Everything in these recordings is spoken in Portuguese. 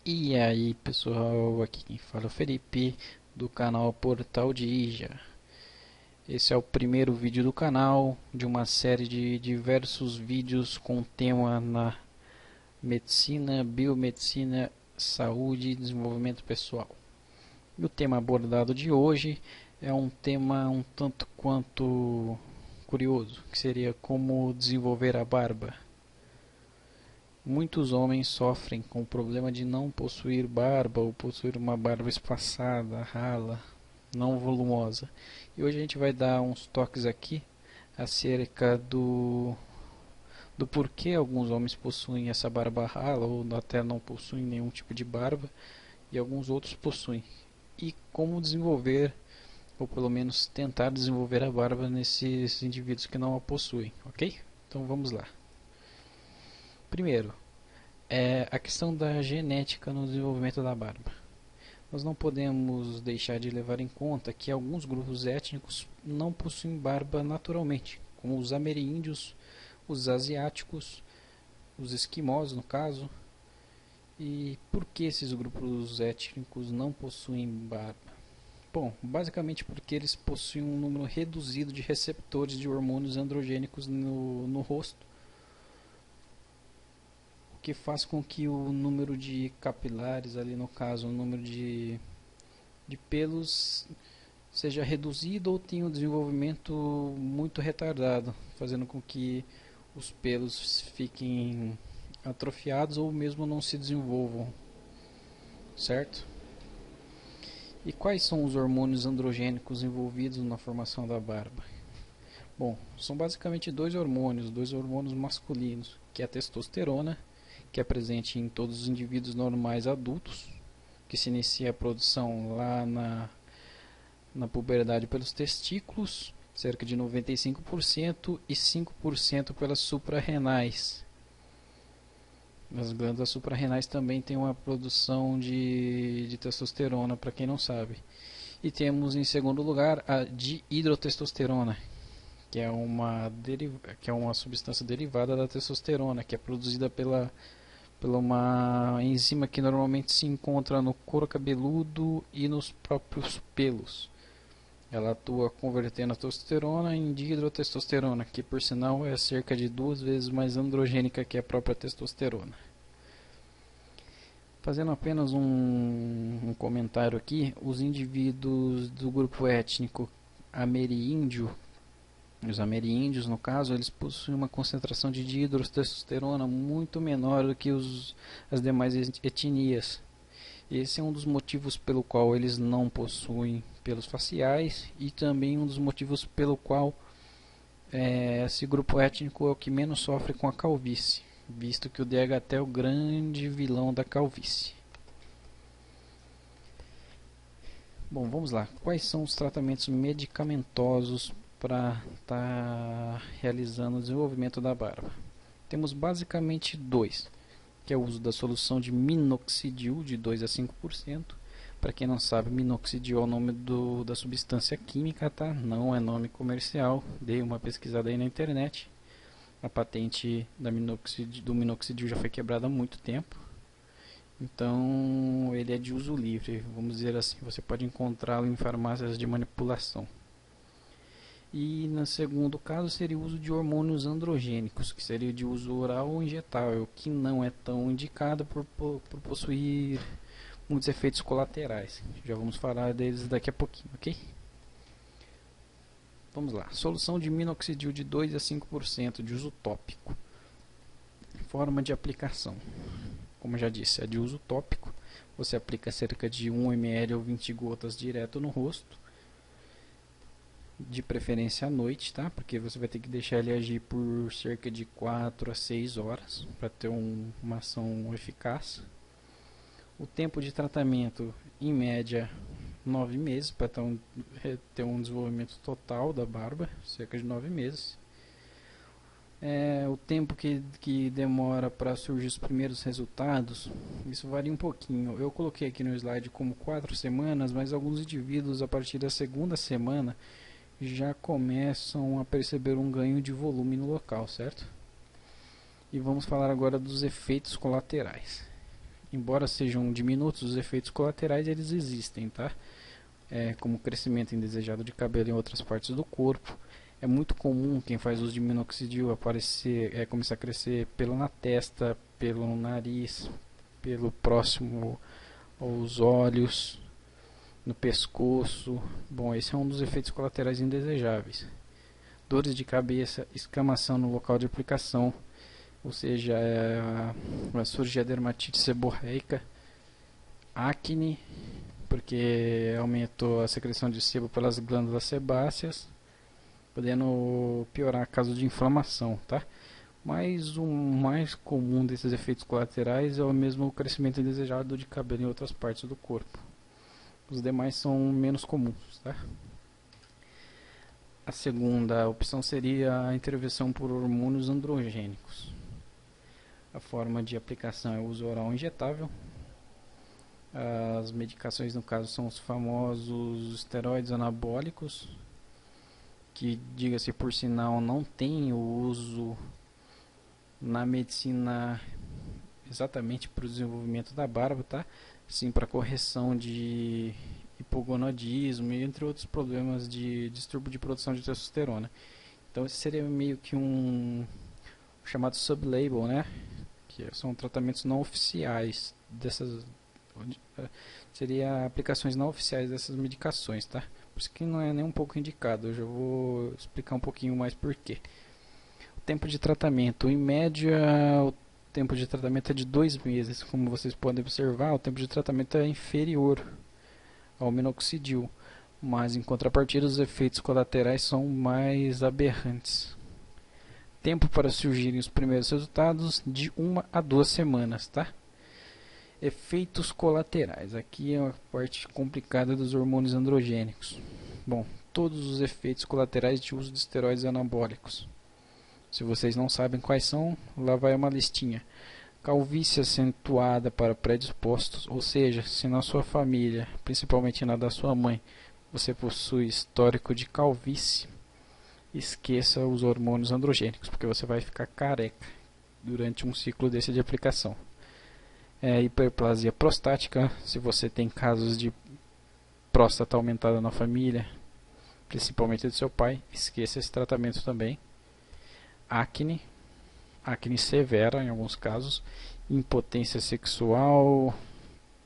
E aí pessoal, aqui quem fala é o Felipe do canal Portal de Ija. Esse é o primeiro vídeo do canal de uma série de diversos vídeos com tema na medicina, biomedicina, saúde e desenvolvimento pessoal. E o tema abordado de hoje é um tema um tanto quanto curioso, que seria como desenvolver a barba. Muitos homens sofrem com o problema de não possuir barba ou possuir uma barba espaçada, rala, não volumosa. E hoje a gente vai dar uns toques aqui acerca do porquê alguns homens possuem essa barba rala ou até não possuem nenhum tipo de barba e alguns outros possuem. E como desenvolver, ou pelo menos tentar desenvolver a barba nesses indivíduos que não a possuem, ok? Então vamos lá. Primeiro, é a questão da genética no desenvolvimento da barba. Nós não podemos deixar de levar em conta que alguns grupos étnicos não possuem barba naturalmente, como os ameríndios, os asiáticos, os esquimós no caso. E por que esses grupos étnicos não possuem barba? Bom, basicamente porque eles possuem um número reduzido de receptores de hormônios androgênicos no rosto, que faz com que o número de capilares, ali no caso, o número de pelos seja reduzido ou tenha um desenvolvimento muito retardado, fazendo com que os pelos fiquem atrofiados ou mesmo não se desenvolvam, certo? E quais são os hormônios androgênicos envolvidos na formação da barba? Bom, são basicamente dois hormônios masculinos, que é a testosterona, que é presente em todos os indivíduos normais adultos, que se inicia a produção lá na puberdade pelos testículos, cerca de 95%, e 5% pelas suprarrenais. As glândulas suprarrenais também têm uma produção de testosterona, para quem não sabe. E temos em segundo lugar a dihidrotestosterona, que é uma substância derivada da testosterona, que é produzida pela uma enzima que normalmente se encontra no couro cabeludo e nos próprios pelos. Ela atua convertendo a testosterona em dihidrotestosterona, que por sinal é cerca de 2 vezes mais androgênica que a própria testosterona. Fazendo apenas um comentário aqui, os indivíduos do grupo étnico ameríndio, os ameríndios, no caso, eles possuem uma concentração de dihidrotestosterona muito menor do que as demais etnias. Esse é um dos motivos pelo qual eles não possuem pelos faciais e também um dos motivos pelo qual esse grupo étnico é o que menos sofre com a calvície, visto que o DHT é o grande vilão da calvície. Bom, vamos lá. Quais são os tratamentos medicamentosos para estar realizando o desenvolvimento da barba? Temos basicamente dois, que é o uso da solução de minoxidil de 2 a 5%. Para quem não sabe, minoxidil é o nome da substância química, tá? Não é nome comercial. Dei uma pesquisada aí na internet. A patente do minoxidil já foi quebrada há muito tempo. Então ele é de uso livre, vamos dizer assim. Você pode encontrá-lo em farmácias de manipulação. E no segundo caso seria o uso de hormônios androgênicos, que seria de uso oral ou injetável, que não é tão indicado por possuir muitos efeitos colaterais. Já vamos falar deles daqui a pouquinho, ok? Vamos lá. Solução de minoxidil de 2 a 5% de uso tópico. Forma de aplicação. Como eu já disse, é de uso tópico. Você aplica cerca de 1 ml ou 20 gotas direto no rosto. De preferência à noite, tá? Porque você vai ter que deixar ele agir por cerca de 4 a 6 horas para ter uma ação eficaz. O tempo de tratamento, em média, 9 meses para ter um desenvolvimento total da barba, cerca de 9 meses. O tempo que demora para surgir os primeiros resultados, isso varia um pouquinho. Eu coloquei aqui no slide como 4 semanas, mas alguns indivíduos a partir da segunda semana já começam a perceber um ganho de volume no local, certo? E vamos falar agora dos efeitos colaterais. embora sejam diminutos, os efeitos colaterais eles existem, tá? Como crescimento indesejado de cabelo em outras partes do corpo. É muito comum quem faz uso de minoxidil começar a crescer pelo na testa, pelo nariz, pelo próximo aos olhos, no pescoço. Bom, esse é um dos efeitos colaterais indesejáveis. Dores de cabeça, escamação no local de aplicação, ou seja, vai surgir a dermatite seborreica, acne, porque aumentou a secreção de sebo pelas glândulas sebáceas, podendo piorar caso de inflamação, tá? Mas o mais comum desses efeitos colaterais é o mesmo crescimento indesejado de cabelo em outras partes do corpo. Os demais são menos comuns, tá? A segunda opção seria a intervenção por hormônios androgênicos. A forma de aplicação é o uso oral injetável. As medicações no caso são os famosos esteroides anabólicos, que, diga-se por sinal, não tem o uso na medicina exatamente para o desenvolvimento da barba, tá? Sim, para correção de hipogonadismo e entre outros problemas de distúrbio de produção de testosterona. Então esse seria meio que um chamado sublabel, né? Que são tratamentos não oficiais dessas, seria aplicações não oficiais dessas medicações, tá? Por isso que não é nem um pouco indicado. Eu já vou explicar um pouquinho mais por quê. O tempo de tratamento, em média, o tempo de tratamento é de 2 meses. Como vocês podem observar, o tempo de tratamento é inferior ao minoxidil, mas em contrapartida os efeitos colaterais são mais aberrantes. Tempo para surgirem os primeiros resultados de 1 a 2 semanas, tá? Efeitos colaterais. Aqui é a parte complicada dos hormônios androgênicos. Bom, todos os efeitos colaterais de uso de esteroides anabólicos. Se vocês não sabem quais são, lá vai uma listinha. Calvície acentuada para predispostos, ou seja, se na sua família, principalmente na da sua mãe, você possui histórico de calvície, esqueça os hormônios androgênicos, porque você vai ficar careca durante um ciclo desse de aplicação. Hiperplasia prostática, se você tem casos de próstata aumentada na família, principalmente do seu pai, esqueça esse tratamento também. Acne severa em alguns casos, impotência sexual,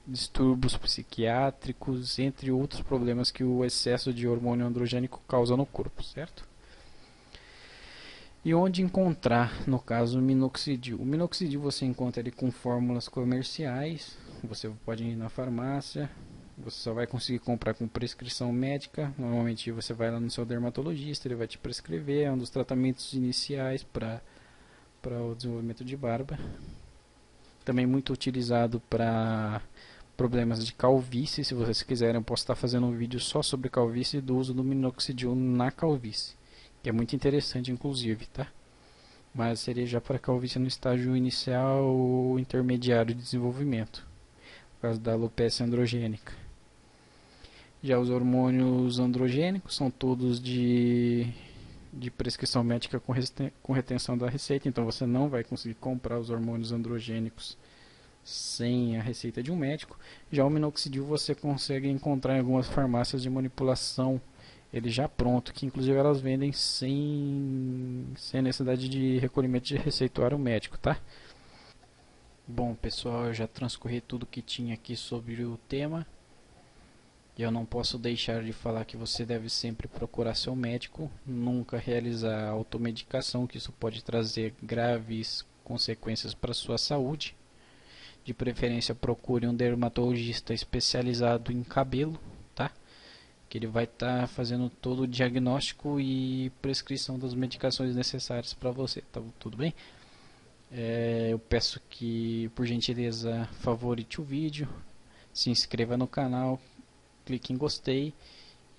distúrbios psiquiátricos, entre outros problemas que o excesso de hormônio androgênico causa no corpo, certo? E onde encontrar, no caso, o minoxidil? O minoxidil você encontra ele com fórmulas comerciais, você pode ir na farmácia, você só vai conseguir comprar com prescrição médica. Normalmente você vai lá no seu dermatologista, ele vai te prescrever, é um dos tratamentos iniciais para o desenvolvimento de barba. Também muito utilizado para problemas de calvície. Se vocês quiserem, eu posso estar fazendo um vídeo só sobre calvície e do uso do minoxidil na calvície, que é muito interessante inclusive, tá? Mas seria já para calvície no estágio inicial ou intermediário de desenvolvimento, por causa da alopecia androgênica. Já os hormônios androgênicos são todos de prescrição médica com retenção da receita, então você não vai conseguir comprar os hormônios androgênicos sem a receita de um médico. Já o minoxidil você consegue encontrar em algumas farmácias de manipulação, ele já pronto, que inclusive elas vendem sem necessidade de recolhimento de receituário médico, tá? Bom pessoal, eu já transcorri tudo que tinha aqui sobre o tema. E eu não posso deixar de falar que você deve sempre procurar seu médico, nunca realizar automedicação, que isso pode trazer graves consequências para a sua saúde. De preferência procure um dermatologista especializado em cabelo, tá? Que ele vai estar fazendo todo o diagnóstico e prescrição das medicações necessárias para você, tá tudo bem? Eu peço que, por gentileza, favorite o vídeo, se inscreva no canal, clique em gostei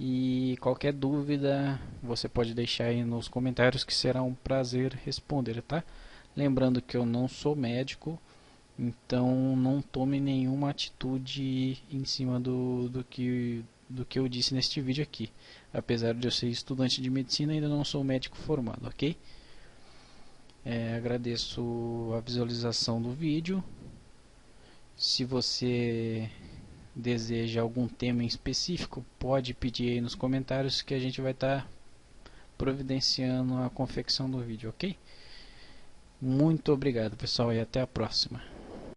e qualquer dúvida você pode deixar aí nos comentários que será um prazer responder, tá? Lembrando que eu não sou médico, então não tome nenhuma atitude em cima do que eu disse neste vídeo aqui. Apesar de eu ser estudante de medicina, ainda não sou médico formado, ok? Agradeço a visualização do vídeo. Se você deseja algum tema em específico, pode pedir aí nos comentários que a gente vai estar providenciando a confecção do vídeo, ok? Muito obrigado, pessoal, e até a próxima.